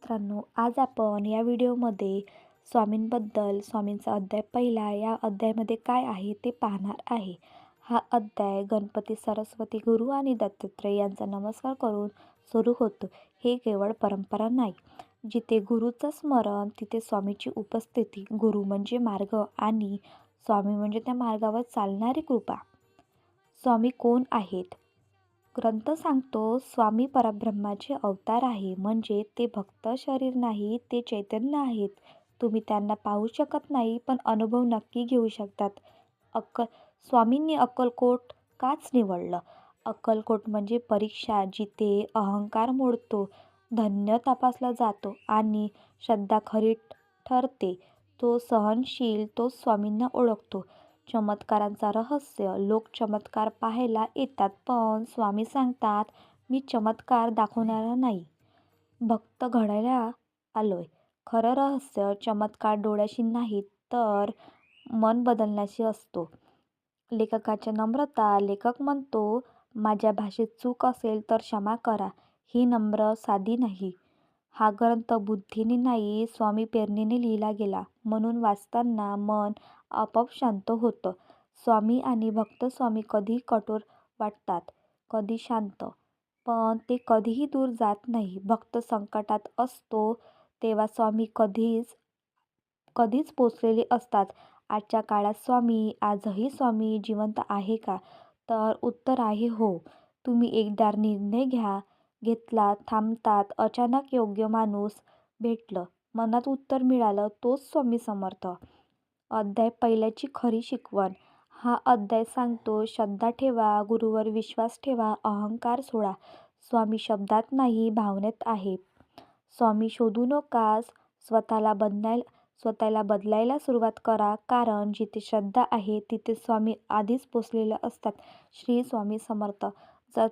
मित्रांनो, आज आपण या व्हिडिओमध्ये स्वामींबद्दल स्वामींचा अध्याय पहिला या अध्यायामध्ये काय आहे ते पाहणार आहे. हा अध्याय गणपती, सरस्वती, गुरु आणि दत्तात्रय यांचा नमस्कार करून सुरू होतो. हे केवळ परंपरा नाही. जिथे गुरुचं स्मरण तिथे स्वामीची उपस्थिती. गुरु म्हणजे मार्ग आणि स्वामी म्हणजे त्या मार्गावर चालणारी कृपा. स्वामी कोण आहेत? ग्रंथ सांगतो, स्वामी परब्रह्माचे अवतार आहे. म्हणजे ते भक्त शरीर नाही, ते चैतन्य आहेत. तुम्ही त्यांना पाहू शकत नाही, पण अनुभव नक्की घेऊ शकतात. स्वामींनी अक्कलकोट काच निवडलं? अक्कलकोट म्हणजे परीक्षा, जिथे अहंकार मोडतो, धन्य तपासला जातो आणि श्रद्धा खरी ठरते. तो सहनशील, तो स्वामींना ओळखतो. चमत्कारांचा रहस्य. लोक चमत्कार पाहायला येतात, पण स्वामी सांगतात, मी चमत्कार दाखवणारा नाही, भक्त घडायला आलोय. खरं रहस्य चमत्कार डोळ्याशी नाही, तर मन बदलण्याशी असतो. लेखकाची नम्रता. लेखक म्हणतो, माझ्या भाषेत चूक असेल तर क्षमा करा. ही नम्र साधी नाही. हा ग्रंथ बुद्धीने नाही, स्वामी प्रेरणेने लिहिला गेला. म्हणून वाचताना मन आपोआप शांत होतं. स्वामी आणि भक्त. स्वामी कधी कठोर वाटतात, कधी शांत, पण ते कधीही दूर जात नाही. भक्त संकटात असतो तेव्हा स्वामी कधीच पोचलेले असतात. आजच्या काळात आजही स्वामी जिवंत आहे का? तर उत्तर आहे हो. तुम्ही एकदा निर्णय घेतला, थांबतात, अचानक योग्य माणूस भेटलं, मनात उत्तर मिळालं, तोच स्वामी समर्थ. अध्याय पहिल्याची खरी शिकवण. हा अध्याय सांगतो, श्रद्धा ठेवा, गुरुवर विश्वास ठेवा, अहंकार सोडा. स्वामी शब्दात नाही, भावनेत आहे. स्वामी शोधू नकास, स्वतःला बदलायला सुरुवात करा. कारण जिथे श्रद्धा आहे तिथे स्वामी आधीच पोचलेले असतात. श्री स्वामी समर्थ. जर